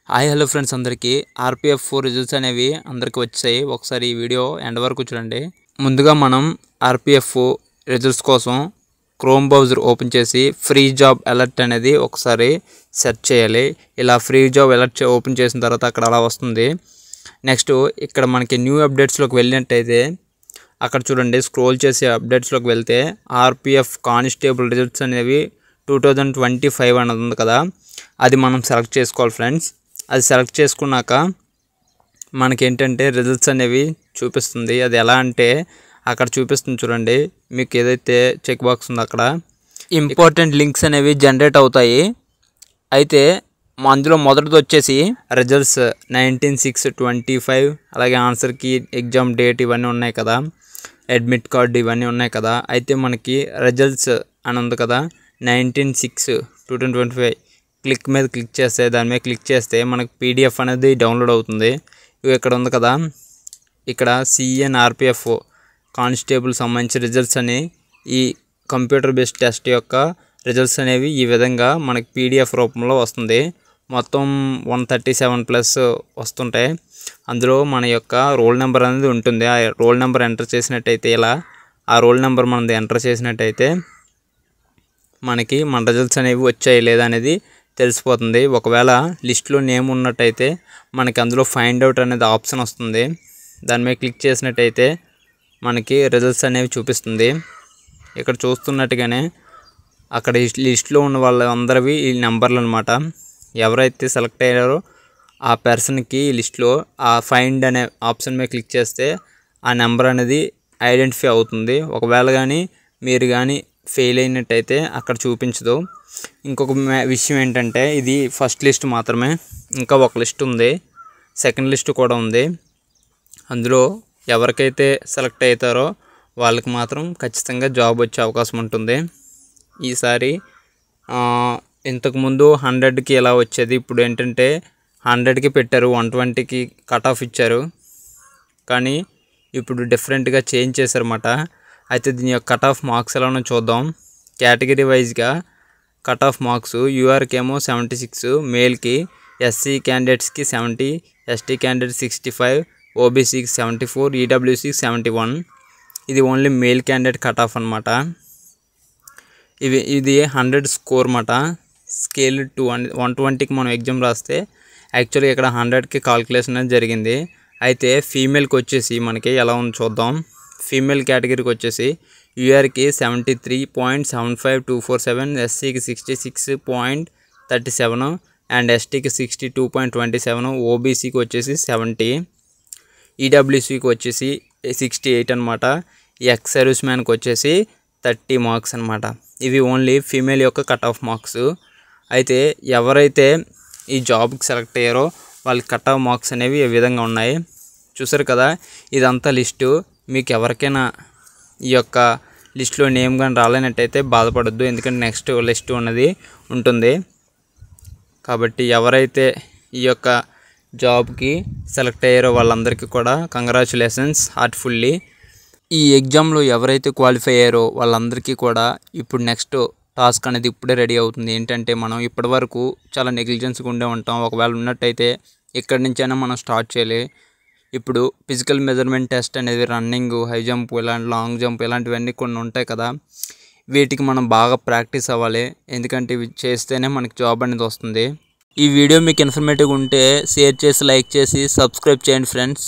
Hi hello friends అందరికీ RPF 4 results అనేవి అందరికీ వచ్చాయి. ఒకసారి ఈ వీడియో ఎండ్ వరకు చూడండి. ముందుగా మనం ఆర్పిఎఫ్ రిజల్ట్స్ కోసం క్రోమ్ బ్రౌజర్ ఓపెన్ చేసి ఫ్రీ జాబ్ అలర్ట్ అనేది ఒకసారి సెర్చ్ చేయాలి. ఇలా ఫ్రీ జాబ్ అలర్ట్ ఓపెన్ చేసిన తర్వాత అక్కడ అలా వస్తుంది. నెక్స్ట్ ఇక్కడ మనకి న్యూ అప్డేట్స్లోకి వెళ్ళినట్టయితే అక్కడ చూడండి, స్క్రోల్ చేసి అప్డేట్స్లోకి వెళ్తే ఆర్పిఎఫ్ కానిస్టేబుల్ రిజల్ట్స్ అనేవి 2025 అనేది ఉంది కదా, అది మనం సెలెక్ట్ చేసుకోవాలి ఫ్రెండ్స్. అది సెలెక్ట్ చేసుకున్నాక మనకేంటంటే రిజల్ట్స్ అనేవి చూపిస్తుంది. అది ఎలా అంటే అక్కడ చూపిస్తుంది చూడండి, మీకు ఏదైతే చెక్ బాక్స్ ఉందో అక్కడ ఇంపార్టెంట్ లింక్స్ అనేవి జనరేట్ అవుతాయి. అయితే అందులో మొదటిది వచ్చేసి రిజల్ట్స్ 19/6/25, అలాగే ఆన్సర్కి ఎగ్జామ్ డేట్ ఇవన్నీ ఉన్నాయి కదా, అడ్మిట్ కార్డ్ ఇవన్నీ ఉన్నాయి కదా. అయితే మనకి రిజల్ట్స్ అని ఉంది కదా, 19/6/2025 క్లిక్ మీద క్లిక్ చేస్తే, దాని మీద క్లిక్ చేస్తే మనకు పీడిఎఫ్ అనేది డౌన్లోడ్ అవుతుంది. ఇక్కడ ఉంది కదా, ఇక్కడ సిఎన్ఆర్పిఎఫ్ కానిస్టేబుల్ సంబంధించిన రిజల్ట్స్ అని ఈ కంప్యూటర్ బేస్డ్ టెస్ట్ యొక్క రిజల్ట్స్ అనేవి ఈ విధంగా మనకి పీడిఎఫ్ రూపంలో వస్తుంది. మొత్తం 137+ వస్తుంటాయి. అందులో మన యొక్క రోల్ నెంబర్ అనేది ఉంటుంది. ఆ రోల్ నెంబర్ ఎంటర్ చేసినట్టయితే ఇలా ఆ రోల్ నెంబర్ మనది ఎంటర్ చేసినట్టయితే మనకి మన రిజల్ట్స్ అనేవి వచ్చాయి లేదా అనేది తెలిసిపోతుంది. ఒకవేళ లిస్ట్లో నేమ్ ఉన్నట్టయితే మనకి అందులో ఫైండ్ అవుట్ అనేది ఆప్షన్ వస్తుంది. దాని మీద క్లిక్ చేసినట్టయితే మనకి రిజల్ట్స్ అనేవి చూపిస్తుంది. ఇక్కడ చూస్తున్నట్టుగానే అక్కడ లిస్ట్లో ఉన్న వాళ్ళందరివి ఈ నెంబర్లు అనమాట. ఎవరైతే సెలెక్ట్ అయ్యారో ఆ పర్సన్కి లిస్ట్లో ఆ ఫైండ్ అనే ఆప్షన్ మీద క్లిక్ చేస్తే ఆ నెంబర్ అనేది ఐడెంటిఫై అవుతుంది. ఒకవేళ కానీ మీరు కానీ ఫెయిల్ అయినట్టయితే అక్కడ చూపించదు. ఇంకొక విషయం ఏంటంటే ఇది ఫస్ట్ లిస్ట్ మాత్రమే, ఇంకా ఒక లిస్ట్ ఉంది, సెకండ్ లిస్ట్ కూడా ఉంది. అందులో ఎవరికైతే సెలెక్ట్ అవుతారో వాళ్ళకి మాత్రం ఖచ్చితంగా జాబ్ వచ్చే అవకాశం ఉంటుంది. ఈసారి ఇంతకుముందు 100కి ఎలా వచ్చేది, ఇప్పుడు ఏంటంటే 100కి పెట్టారు, 120కి కట్ ఆఫ్ ఇచ్చారు. కానీ ఇప్పుడు డిఫరెంట్గా చేంజ్ చేశారన్నమాట. అయితే దీని యొక్క కట్ ఆఫ్ మార్క్స్ ఎలానో చూద్దాం. కేటగిరీ వైజ్గా కట్ ఆఫ్ మార్క్స్ యూఆర్కి ఏమో 76, మేల్కి, ఎస్సీ క్యాండిడేట్స్కి 70, ఎస్టీ క్యాండిడేట్ 65, ఓబీసీకి 74, ఈడబ్ల్యూసీకి 71. ఇది only male candidate cut off అనమాట. ఇది 100 స్కోర్ అన్నమాట. స్కేల్ 120కి మనం ఎగ్జామ్ రాస్తే యాక్చువల్గా ఇక్కడ 100కి కాల్కులేషన్ అనేది జరిగింది. అయితే ఫీమేల్కి వచ్చేసి మనకి ఎలా ఉందో చూద్దాం. ఫీమేల్ కేటగిరీకి వచ్చేసి యూఆర్కి 73.75247, ఎస్సీకి 66.37 అండ్ ఎస్టీకి 62.27, ఓబీసీకి వచ్చేసి 70, ఈడబ్ల్యూసీకి వచ్చేసి 68 అనమాట. ఎక్స్ సర్వీస్ మ్యాన్కి వచ్చేసి 30 మార్క్స్ అనమాట. ఇవి ఓన్లీ ఫీమేల్ యొక్క కట్ ఆఫ్ మార్క్స్. అయితే ఎవరైతే ఈ జాబ్కి సెలెక్ట్ అయ్యారో వాళ్ళకి కట్ ఆఫ్ మార్క్స్ అనేవి ఈ విధంగా ఉన్నాయి. చూసారు కదా, ఇదంతా లిస్టు. మీకు ఎవరికైనా ఈ యొక్క లిస్ట్లో నేమ్ కానీ రాలేనట్టయితే బాధపడద్దు, ఎందుకంటే నెక్స్ట్ లిస్ట్ ఉన్నది ఉంటుంది. కాబట్టి ఎవరైతే ఈ యొక్క జాబ్కి సెలెక్ట్ అయ్యారో వాళ్ళందరికీ కూడా కంగ్రాచులేషన్స్ హార్ట్ఫుల్లీ. ఈ ఎగ్జామ్లో ఎవరైతే క్వాలిఫై అయ్యారో వాళ్ళందరికీ కూడా ఇప్పుడు నెక్స్ట్ టాస్క్ అనేది ఇప్పుడే రెడీ అవుతుంది. ఏంటంటే మనం ఇప్పటివరకు చాలా నెగ్లిజెన్స్గా ఉండే ఉంటాం. ఒకవేళ ఉన్నట్టయితే ఇక్కడి నుంచైనా మనం స్టార్ట్ చేయాలి. ఇప్పుడు ఫిజికల్ మెజర్మెంట్ టెస్ట్ అనేది, రన్నింగ్, హై జంప్, ఇలాంటి లాంగ్ జంప్ ఇలాంటివన్నీ కొన్ని ఉంటాయి కదా, వీటికి మనం బాగా ప్రాక్టీస్ అవ్వాలి. ఎందుకంటే ఇవి చేస్తేనే మనకి జాబ్ అనేది వస్తుంది. ఈ వీడియో మీకు ఇన్ఫర్మేటివ్గా ఉంటే షేర్ చేసి, లైక్ చేసి, సబ్స్క్రైబ్ చేయండి ఫ్రెండ్స్.